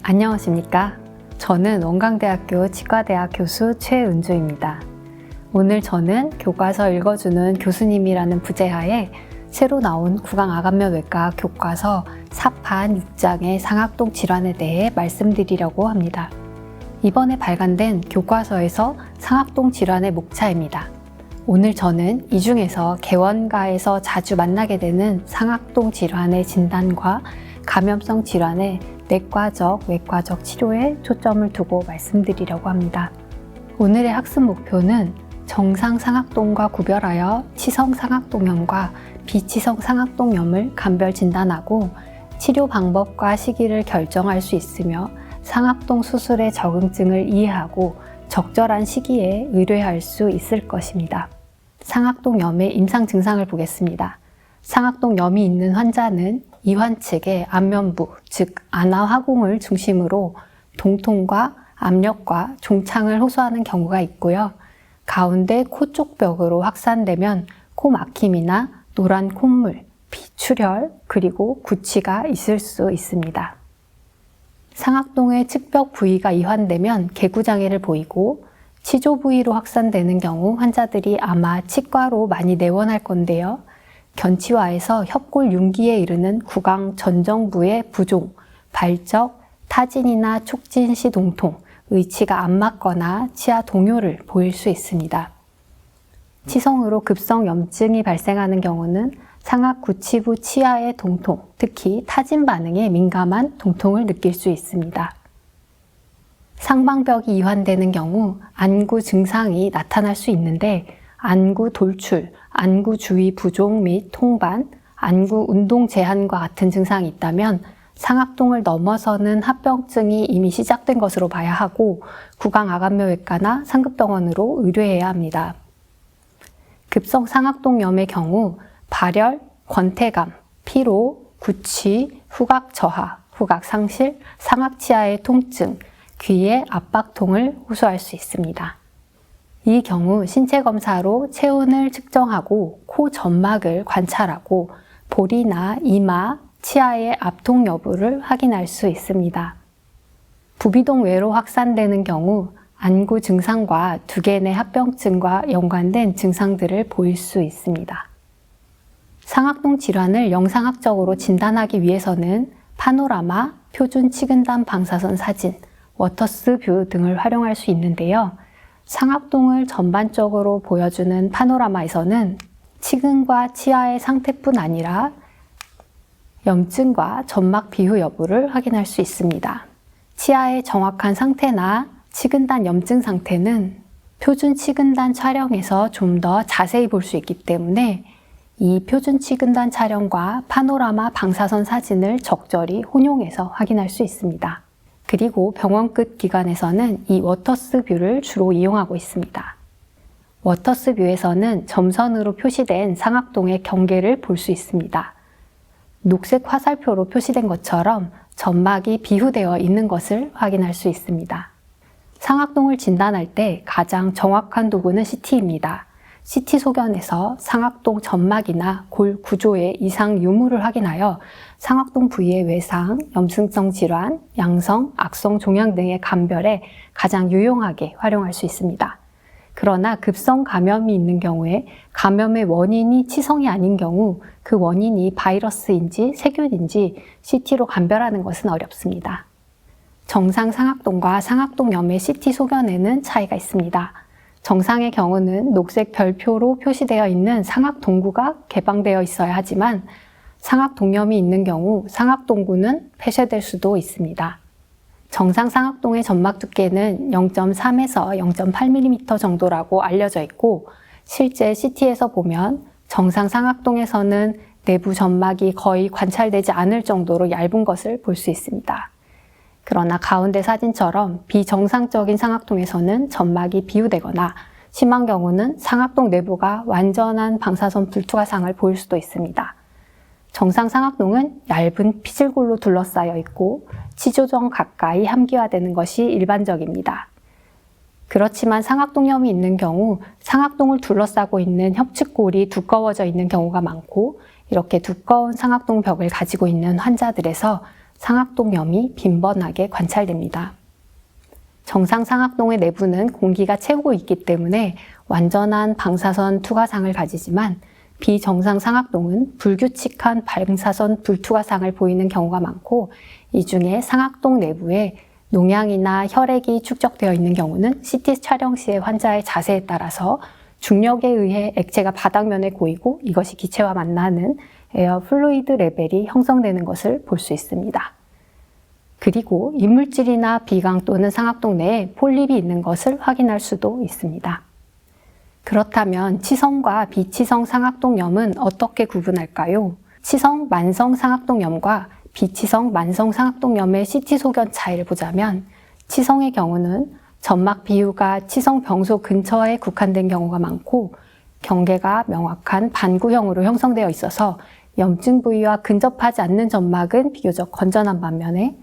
안녕하십니까? 저는 원광대학교 치과대학 교수 최은주입니다. 오늘 저는 교과서 읽어주는 교수님이라는 부제하에 새로 나온 구강아간면외과 교과서 4판 6장의 상악동 질환에 대해 말씀드리려고 합니다. 이번에 발간된 교과서에서 상악동 질환의 목차입니다. 오늘 저는 이 중에서 개원가에서 자주 만나게 되는 상악동 질환의 진단과 감염성 질환의 내과적, 외과적 치료에 초점을 두고 말씀드리려고 합니다. 오늘의 학습 목표는 정상 상악동과 구별하여 치성 상악동염과 비치성 상악동염을 감별 진단하고 치료 방법과 시기를 결정할 수 있으며 상악동 수술의 적응증을 이해하고 적절한 시기에 의뢰할 수 있을 것입니다. 상악동염의 임상 증상을 보겠습니다. 상악동염이 있는 환자는 이환 측의 안면부, 즉 안하화공을 중심으로 동통과 압력과 종창을 호소하는 경우가 있고요. 가운데 코 쪽 벽으로 확산되면 코 막힘이나 노란 콧물, 비출혈, 그리고 구취가 있을 수 있습니다. 상악동의 측벽 부위가 이환되면 개구장애를 보이고 치조 부위로 확산되는 경우 환자들이 아마 치과로 많이 내원할 건데요. 견치와에서 협골 융기에 이르는 구강 전정부의 부종, 발적, 타진이나 촉진 시 동통, 의치가 안 맞거나 치아 동요를 보일 수 있습니다. 치성으로 급성 염증이 발생하는 경우는 상악 구치부 치아의 동통, 특히 타진 반응에 민감한 동통을 느낄 수 있습니다. 상방벽이 이환되는 경우 안구 증상이 나타날 수 있는데 안구 돌출, 안구 주위 부종 및 통반, 안구 운동 제한과 같은 증상이 있다면 상악동을 넘어서는 합병증이 이미 시작된 것으로 봐야 하고 구강아간면외과나 상급병원으로 의뢰해야 합니다. 급성 상악동염의 경우 발열, 권태감, 피로, 구취, 후각 저하, 후각 상실, 상악치아의 통증, 귀의 압박통을 호소할 수 있습니다. 이 경우 신체 검사로 체온을 측정하고 코 점막을 관찰하고 볼이나 이마, 치아의 압통 여부를 확인할 수 있습니다. 부비동 외로 확산되는 경우 안구 증상과 두개 내 합병증과 연관된 증상들을 보일 수 있습니다. 상악동 질환을 영상학적으로 진단하기 위해서는 파노라마, 표준 치근단 방사선 사진, 워터스 뷰 등을 활용할 수 있는데요. 상악동을 전반적으로 보여주는 파노라마에서는 치근과 치아의 상태뿐 아니라 염증과 점막 비후 여부를 확인할 수 있습니다. 치아의 정확한 상태나 치근단 염증 상태는 표준 치근단 촬영에서 좀 더 자세히 볼 수 있기 때문에 이 표준 치근단 촬영과 파노라마 방사선 사진을 적절히 혼용해서 확인할 수 있습니다. 그리고 병원 끝 기관에서는 이 워터스 뷰를 주로 이용하고 있습니다. 워터스 뷰에서는 점선으로 표시된 상악동의 경계를 볼 수 있습니다. 녹색 화살표로 표시된 것처럼 점막이 비후되어 있는 것을 확인할 수 있습니다. 상악동을 진단할 때 가장 정확한 도구는 CT입니다. CT 소견에서 상악동 점막이나 골 구조의 이상 유무를 확인하여 상악동 부위의 외상, 염증성 질환, 양성, 악성 종양 등의 감별에 가장 유용하게 활용할 수 있습니다. 그러나 급성 감염이 있는 경우에 감염의 원인이 치성이 아닌 경우 그 원인이 바이러스인지 세균인지 CT로 감별하는 것은 어렵습니다. 정상 상악동과 상악동염의 CT 소견에는 차이가 있습니다. 정상의 경우는 녹색 별표로 표시되어 있는 상악동구가 개방되어 있어야 하지만 상악동염이 있는 경우 상악동구는 폐쇄될 수도 있습니다. 정상 상악동의 점막 두께는 0.3에서 0.8mm 정도라고 알려져 있고 실제 CT에서 보면 정상 상악동에서는 내부 점막이 거의 관찰되지 않을 정도로 얇은 것을 볼 수 있습니다. 그러나 가운데 사진처럼 비정상적인 상악동에서는 점막이 비우되거나 심한 경우는 상악동 내부가 완전한 방사선 불투과상을 보일 수도 있습니다. 정상 상악동은 얇은 피질골로 둘러싸여 있고 치조정 가까이 함기화되는 것이 일반적입니다. 그렇지만 상악동염이 있는 경우 상악동을 둘러싸고 있는 협축골이 두꺼워져 있는 경우가 많고 이렇게 두꺼운 상악동 벽을 가지고 있는 환자들에서 상악동염이 빈번하게 관찰됩니다. 정상 상악동의 내부는 공기가 채우고 있기 때문에 완전한 방사선 투과상을 가지지만 비정상 상악동은 불규칙한 방사선 불투과상을 보이는 경우가 많고, 이 중에 상악동 내부에 농양이나 혈액이 축적되어 있는 경우는 CT 촬영 시의 환자의 자세에 따라서 중력에 의해 액체가 바닥면에 고이고 이것이 기체와 만나는 에어 플루이드 레벨이 형성되는 것을 볼 수 있습니다. 그리고 이물질이나 비강 또는 상악동 내에 폴립이 있는 것을 확인할 수도 있습니다. 그렇다면 치성과 비치성 상악동염은 어떻게 구분할까요? 치성 만성 상악동염과 비치성 만성 상악동염의 CT 소견 차이를 보자면, 치성의 경우는 점막 비유가 치성 병소 근처에 국한된 경우가 많고 경계가 명확한 반구형으로 형성되어 있어서 염증 부위와 근접하지 않는 점막은 비교적 건전한 반면에,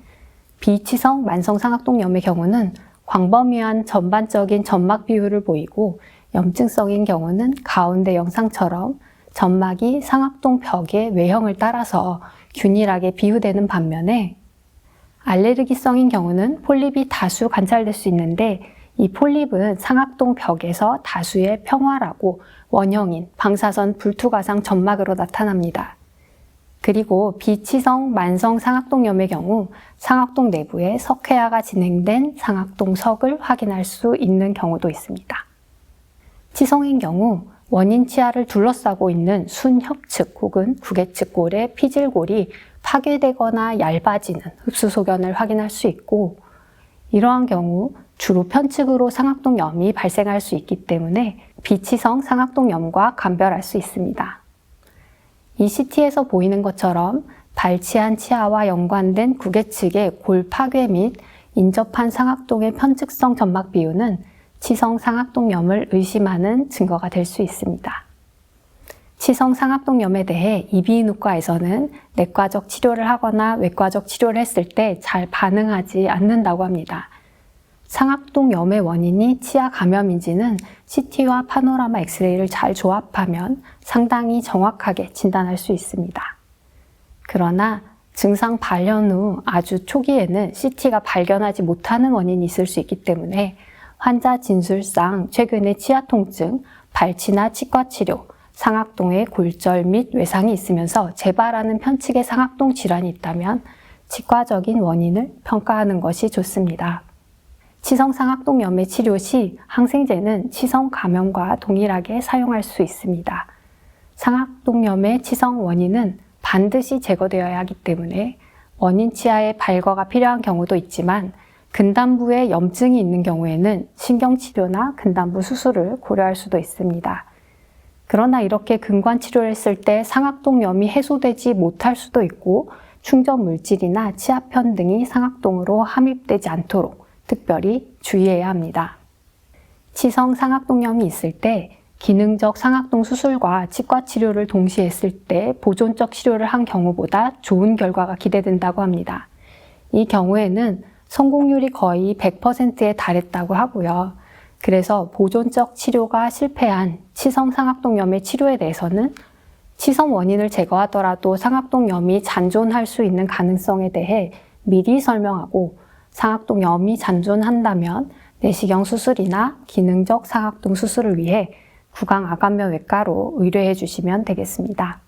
비치성 만성 상악동염의 경우는 광범위한 전반적인 점막 비율을 보이고 염증성인 경우는 가운데 영상처럼 점막이 상악동 벽의 외형을 따라서 균일하게 비유되는 반면에, 알레르기성인 경우는 폴립이 다수 관찰될 수 있는데 이 폴립은 상악동 벽에서 다수의 평활하고 원형인 방사선 불투과상 점막으로 나타납니다. 그리고 비치성 만성 상악동염의 경우 상악동 내부에 석회화가 진행된 상악동석을 확인할 수 있는 경우도 있습니다. 치성인 경우 원인 치아를 둘러싸고 있는 순협측 혹은 구개측골의 피질골이 파괴되거나 얇아지는 흡수 소견을 확인할 수 있고, 이러한 경우 주로 편측으로 상악동염이 발생할 수 있기 때문에 비치성 상악동염과 감별할 수 있습니다. 이 CT에서 보이는 것처럼 발치한 치아와 연관된 구개측의 골 파괴 및 인접한 상악동의 편측성 점막 비율은 치성 상악동염을 의심하는 증거가 될 수 있습니다. 치성 상악동염에 대해 이비인후과에서는 내과적 치료를 하거나 외과적 치료를 했을 때 잘 반응하지 않는다고 합니다. 상악동염의 원인이 치아 감염인지는 CT와 파노라마 엑스레이를 잘 조합하면 상당히 정확하게 진단할 수 있습니다. 그러나 증상 발현 후 아주 초기에는 CT가 발견하지 못하는 원인이 있을 수 있기 때문에 환자 진술상 최근에 치아 통증, 발치나 치과 치료, 상악동에 골절 및 외상이 있으면서 재발하는 편측의 상악동 질환이 있다면 치과적인 원인을 평가하는 것이 좋습니다. 치성 상악동염의 치료 시 항생제는 치성 감염과 동일하게 사용할 수 있습니다. 상악동염의 치성 원인은 반드시 제거되어야 하기 때문에 원인 치아의 발거가 필요한 경우도 있지만, 근단부에 염증이 있는 경우에는 신경치료나 근단부 수술을 고려할 수도 있습니다. 그러나 이렇게 근관 치료를 했을 때 상악동염이 해소되지 못할 수도 있고 충전 물질이나 치아편 등이 상악동으로 함입되지 않도록 특별히 주의해야 합니다. 치성 상악동염이 있을 때 기능적 상악동 수술과 치과 치료를 동시에 했을 때 보존적 치료를 한 경우보다 좋은 결과가 기대된다고 합니다. 이 경우에는 성공률이 거의 100%에 달했다고 하고요. 그래서 보존적 치료가 실패한 치성 상악동염의 치료에 대해서는 치성 원인을 제거하더라도 상악동염이 잔존할 수 있는 가능성에 대해 미리 설명하고, 상악동염이 잔존한다면 내시경 수술이나 기능적 상악동 수술을 위해 구강아간면 외과로 의뢰해 주시면 되겠습니다.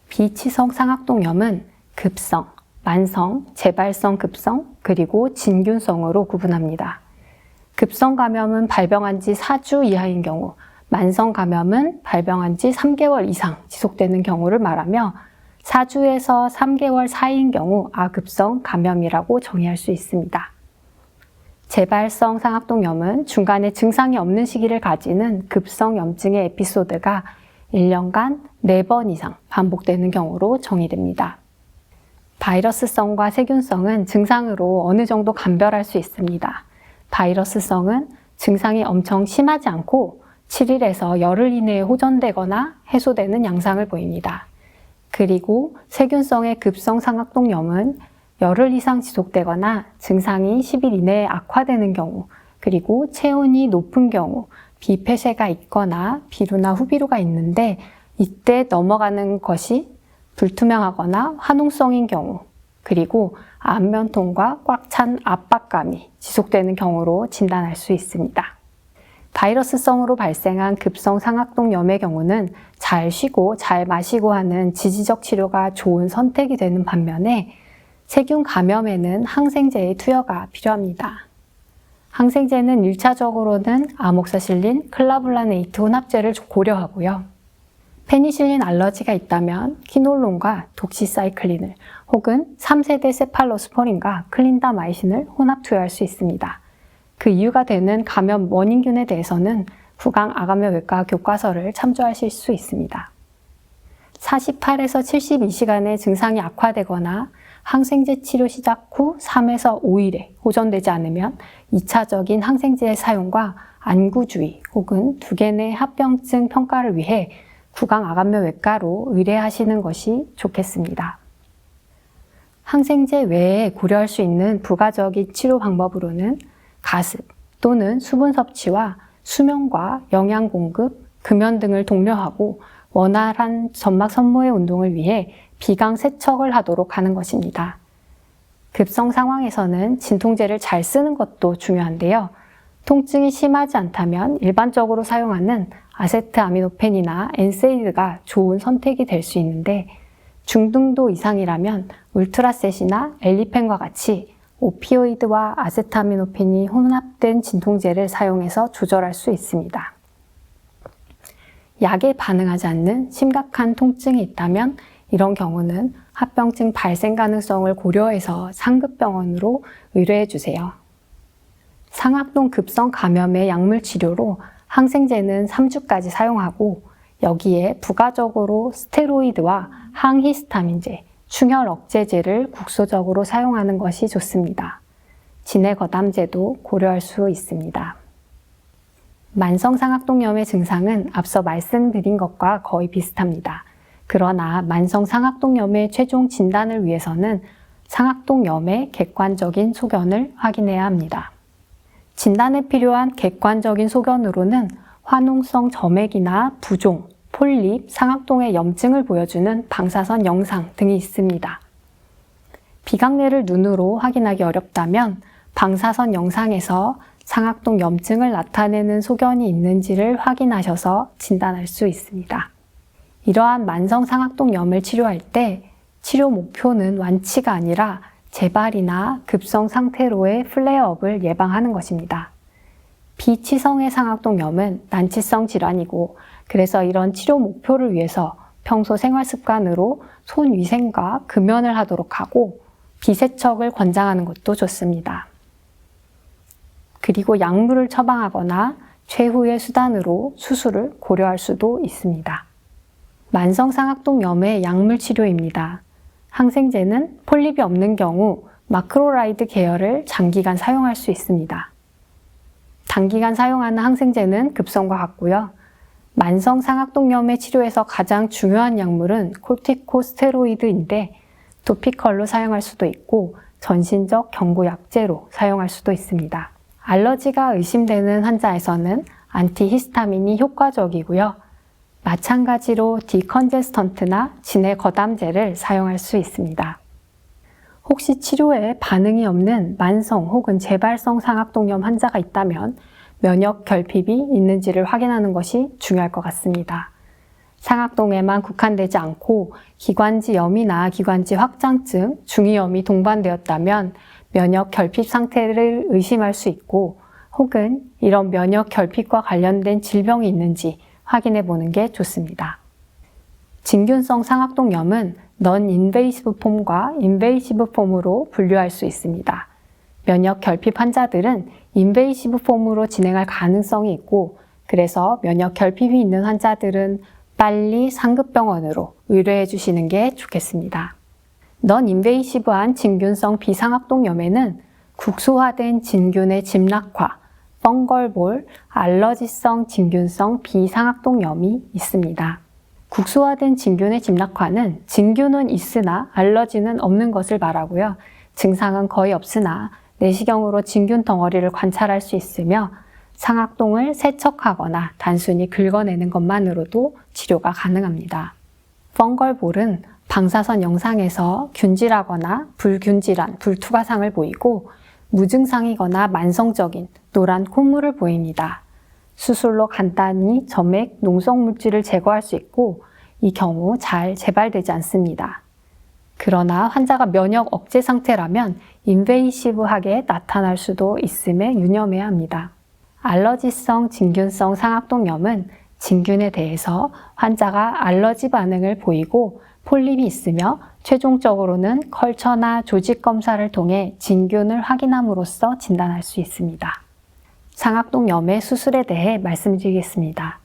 비치성 상악동염은 급성, 만성, 재발성 급성, 그리고 진균성으로 구분합니다. 급성 감염은 발병한 지 4주 이하인 경우, 만성 감염은 발병한 지 3개월 이상 지속되는 경우를 말하며 4주에서 3개월 사이인 경우 아급성 감염이라고 정의할 수 있습니다. 재발성 상악동염은 중간에 증상이 없는 시기를 가지는 급성 염증의 에피소드가 1년간 4번 이상 반복되는 경우로 정의됩니다. 바이러스성과 세균성은 증상으로 어느 정도 감별할 수 있습니다. 바이러스성은 증상이 엄청 심하지 않고 7일에서 열흘 이내에 호전되거나 해소되는 양상을 보입니다. 그리고 세균성의 급성 상악동염은 열흘 이상 지속되거나 증상이 10일 이내에 악화되는 경우, 그리고 체온이 높은 경우, 비폐쇄가 있거나 비루나 후비루가 있는데 이때 넘어가는 것이 불투명하거나 화농성인 경우, 그리고 안면통과 꽉 찬 압박감이 지속되는 경우로 진단할 수 있습니다. 바이러스성으로 발생한 급성 상악동염의 경우는 잘 쉬고 잘 마시고 하는 지지적 치료가 좋은 선택이 되는 반면에 세균 감염에는 항생제의 투여가 필요합니다. 항생제는 1차적으로는 아목사실린, 클라불라네이트 혼합제를 고려하고요. 페니실린 알러지가 있다면 키놀론과 독시사이클린을 혹은 3세대 세팔로스포린과 클린다마이신을 혼합 투여할 수 있습니다. 그 이유가 되는 감염 원인균에 대해서는 구강-아감염외과 교과서를 참조하실 수 있습니다. 48에서 72시간의 증상이 악화되거나 항생제 치료 시작 후 3에서 5일에 호전되지 않으면 2차적인 항생제의 사용과 안구주의 혹은 두개내 합병증 평가를 위해 구강-아감염외과로 의뢰하시는 것이 좋겠습니다. 항생제 외에 고려할 수 있는 부가적인 치료 방법으로는 가습 또는 수분 섭취와 수면과 영양 공급, 금연 등을 독려하고 원활한 점막 선모의 운동을 위해 비강 세척을 하도록 하는 것입니다. 급성 상황에서는 진통제를 잘 쓰는 것도 중요한데요. 통증이 심하지 않다면 일반적으로 사용하는 아세트아미노펜이나 엔세이드가 좋은 선택이 될 수 있는데 중등도 이상이라면 울트라셋이나 엘리펜과 같이 오피오이드와 아세트아미노펜이 혼합된 진통제를 사용해서 조절할 수 있습니다. 약에 반응하지 않는 심각한 통증이 있다면 이런 경우는 합병증 발생 가능성을 고려해서 상급병원으로 의뢰해 주세요. 상악동 급성 감염의 약물 치료로 항생제는 3주까지 사용하고 여기에 부가적으로 스테로이드와 항히스타민제, 충혈 억제제를 국소적으로 사용하는 것이 좋습니다. 진해거담제도 고려할 수 있습니다. 만성상악동염의 증상은 앞서 말씀드린 것과 거의 비슷합니다. 그러나 만성상악동염의 최종 진단을 위해서는 상악동염의 객관적인 소견을 확인해야 합니다. 진단에 필요한 객관적인 소견으로는 화농성 점액이나 부종, 폴립, 상악동의 염증을 보여주는 방사선 영상 등이 있습니다. 비강내를 눈으로 확인하기 어렵다면 방사선 영상에서 상악동 염증을 나타내는 소견이 있는지를 확인하셔서 진단할 수 있습니다. 이러한 만성 상악동염을 치료할 때 치료 목표는 완치가 아니라 재발이나 급성 상태로의 플레어업을 예방하는 것입니다. 비치성의 상악동염은 난치성 질환이고 그래서 이런 치료 목표를 위해서 평소 생활 습관으로 손 위생과 금연을 하도록 하고 비세척을 권장하는 것도 좋습니다. 그리고 약물을 처방하거나 최후의 수단으로 수술을 고려할 수도 있습니다. 만성상악동염의 약물 치료입니다. 항생제는 폴립이 없는 경우 마크로라이드 계열을 장기간 사용할 수 있습니다. 단기간 사용하는 항생제는 급성과 같고요. 만성상악동염의 치료에서 가장 중요한 약물은 코르티코스테로이드인데 토피컬로 사용할 수도 있고 전신적 경구약제로 사용할 수도 있습니다. 알러지가 의심되는 환자에서는 안티히스타민이 효과적이고요. 마찬가지로 디컨제스턴트나 진해거담제를 사용할 수 있습니다. 혹시 치료에 반응이 없는 만성 혹은 재발성 상악동염 환자가 있다면 면역 결핍이 있는지를 확인하는 것이 중요할 것 같습니다. 상악동에만 국한되지 않고 기관지염이나 기관지 확장증, 중이염이 동반되었다면 면역 결핍 상태를 의심할 수 있고 혹은 이런 면역 결핍과 관련된 질병이 있는지 확인해 보는 게 좋습니다. 진균성 상악동염은 non-invasive 폼과 invasive 폼으로 분류할 수 있습니다. 면역 결핍 환자들은 인베이시브 폼으로 진행할 가능성이 있고 그래서 면역 결핍이 있는 환자들은 빨리 상급병원으로 의뢰해 주시는 게 좋겠습니다. non-invasive한 진균성 비상악동염에는 국소화된 진균의 집락화, 펑걸볼, 알러지성 진균성 비상악동염이 있습니다. 국소화된 진균의 집락화는 진균은 있으나 알러지는 없는 것을 말하고요. 증상은 거의 없으나 내시경으로 진균 덩어리를 관찰할 수 있으며 상악동을 세척하거나 단순히 긁어내는 것만으로도 치료가 가능합니다. 펑걸볼은 방사선 영상에서 균질하거나 불균질한 불투과상을 보이고 무증상이거나 만성적인 노란 콧물을 보입니다. 수술로 간단히 점액, 농성물질을 제거할 수 있고 이 경우 잘 재발되지 않습니다. 그러나 환자가 면역 억제 상태라면 인베이시브하게 나타날 수도 있음에 유념해야 합니다. 알러지성 진균성 상악동염은 진균에 대해서 환자가 알러지 반응을 보이고 폴립이 있으며 최종적으로는 컬처나 조직 검사를 통해 진균을 확인함으로써 진단할 수 있습니다. 상악동염의 수술에 대해 말씀드리겠습니다.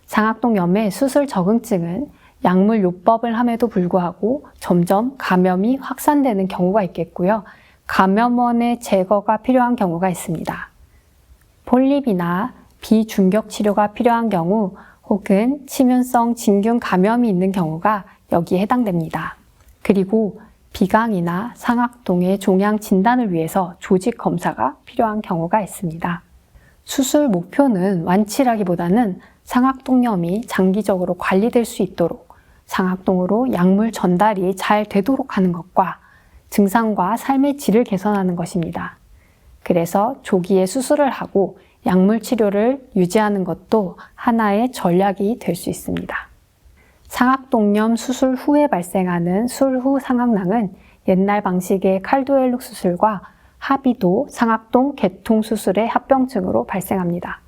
상악동염의 수술 적응증은 약물 요법을 함에도 불구하고 점점 감염이 확산되는 경우가 있겠고요. 감염원의 제거가 필요한 경우가 있습니다. 폴립이나 비중격 치료가 필요한 경우 혹은 침윤성 진균 감염이 있는 경우가 여기에 해당됩니다. 그리고 비강이나 상악동의 종양 진단을 위해서 조직 검사가 필요한 경우가 있습니다. 수술 목표는 완치라기보다는 상악동염이 장기적으로 관리될 수 있도록 상악동으로 약물 전달이 잘 되도록 하는 것과 증상과 삶의 질을 개선하는 것입니다. 그래서 조기에 수술을 하고 약물 치료를 유지하는 것도 하나의 전략이 될 수 있습니다. 상악동염 수술 후에 발생하는 술후 상악낭은 옛날 방식의 칼도엘룩 수술과 하비도 상악동 개통 수술의 합병증으로 발생합니다.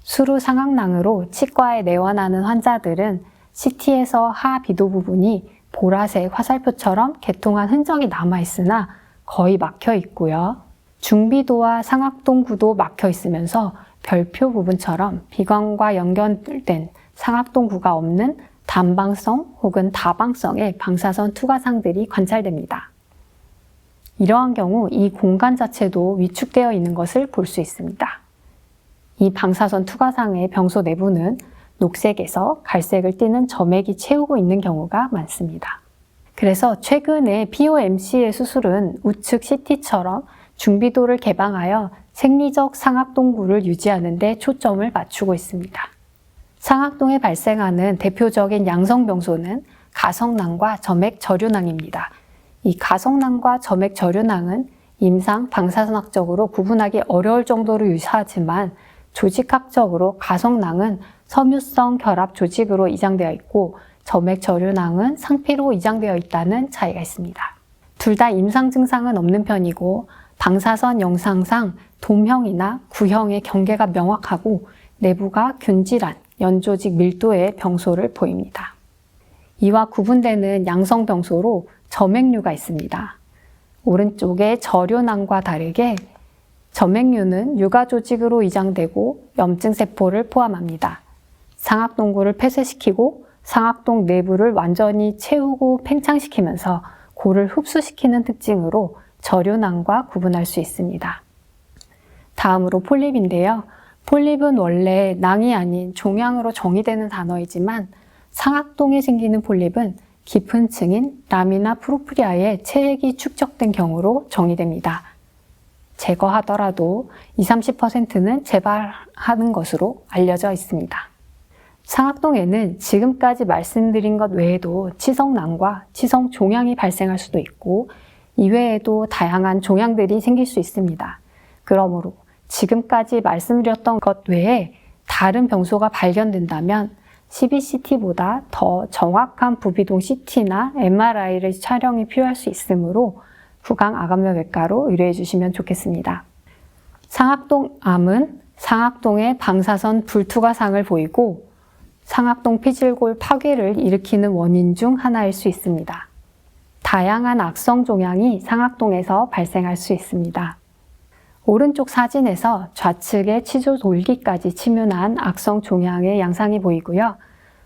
술후 상악낭으로 치과에 내원하는 환자들은 CT에서 하비도 부분이 보라색 화살표처럼 개통한 흔적이 남아있으나 거의 막혀 있고요. 중비도와 상악동구도 막혀 있으면서 별표 부분처럼 비관과 연결된 상악동구가 없는 단방성 혹은 다방성의 방사선 투과상들이 관찰됩니다. 이러한 경우 이 공간 자체도 위축되어 있는 것을 볼 수 있습니다. 이 방사선 투과상의 병소 내부는 녹색에서 갈색을 띠는 점액이 채우고 있는 경우가 많습니다. 그래서 최근에 POMC의 수술은 우측 CT처럼 중비도를 개방하여 생리적 상악동구를 유지하는 데 초점을 맞추고 있습니다. 상악동에 발생하는 대표적인 양성병소는 가성낭과 점액 저류낭입니다. 이 가성낭과 점액 저류낭은 임상 방사선학적으로 구분하기 어려울 정도로 유사하지만 조직학적으로 가성낭은 섬유성 결합 조직으로 이장되어 있고 점액 저류낭은 상피로 이장되어 있다는 차이가 있습니다. 둘 다 임상 증상은 없는 편이고 방사선 영상상 돔형이나 구형의 경계가 명확하고 내부가 균질한 연조직 밀도의 병소를 보입니다. 이와 구분되는 양성병소로 점액류가 있습니다. 오른쪽의 저류낭과 다르게 점액류는 유가조직으로 이장되고 염증세포를 포함합니다. 상악동구를 폐쇄시키고 상악동 내부를 완전히 채우고 팽창시키면서 고를 흡수시키는 특징으로 저류낭과 구분할 수 있습니다. 다음으로 폴립인데요. 폴립은 원래 낭이 아닌 종양으로 정의되는 단어이지만 상악동에 생기는 폴립은 깊은 층인 라미나 프로프리아에 체액이 축적된 경우로 정의됩니다. 제거하더라도 20-30%는 재발하는 것으로 알려져 있습니다. 상악동에는 지금까지 말씀드린 것 외에도 치성낭과 치성종양이 발생할 수도 있고 이외에도 다양한 종양들이 생길 수 있습니다. 그러므로 지금까지 말씀드렸던 것 외에 다른 병소가 발견된다면 CBCT보다 더 정확한 부비동 CT나 MRI를 촬영이 필요할 수 있으므로 구강암외과로 의뢰해 주시면 좋겠습니다. 상악동암은 상악동의 방사선 불투과상을 보이고 상악동 피질골 파괴를 일으키는 원인 중 하나일 수 있습니다. 다양한 악성 종양이 상악동에서 발생할 수 있습니다. 오른쪽 사진에서 좌측의 치조 돌기까지 침윤한 악성 종양의 양상이 보이고요.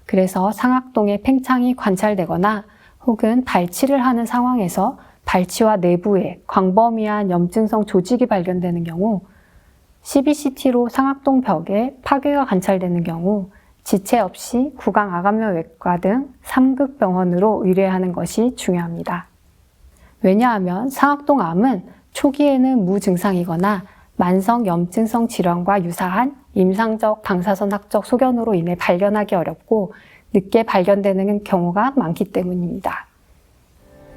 그래서 상악동의 팽창이 관찰되거나 혹은 발치를 하는 상황에서 발치와 내부에 광범위한 염증성 조직이 발견되는 경우, CBCT로 상악동 벽에 파괴가 관찰되는 경우 지체 없이 구강암외과 등 3급 병원으로 의뢰하는 것이 중요합니다. 왜냐하면 상악동암은 초기에는 무증상이거나 만성 염증성 질환과 유사한 임상적 방사선학적 소견으로 인해 발견하기 어렵고 늦게 발견되는 경우가 많기 때문입니다.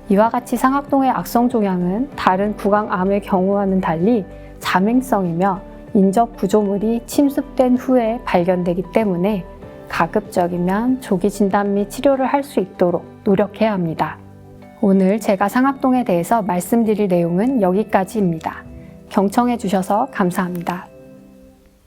이와 같이 상악동의 악성 종양은 다른 구강암의 경우와는 달리 자맹성이며 인접 구조물이 침습된 후에 발견되기 때문에 가급적이면 조기 진단 및 치료를 할 수 있도록 노력해야 합니다. 오늘 제가 상악동에 대해서 말씀드릴 내용은 여기까지입니다. 경청해 주셔서 감사합니다.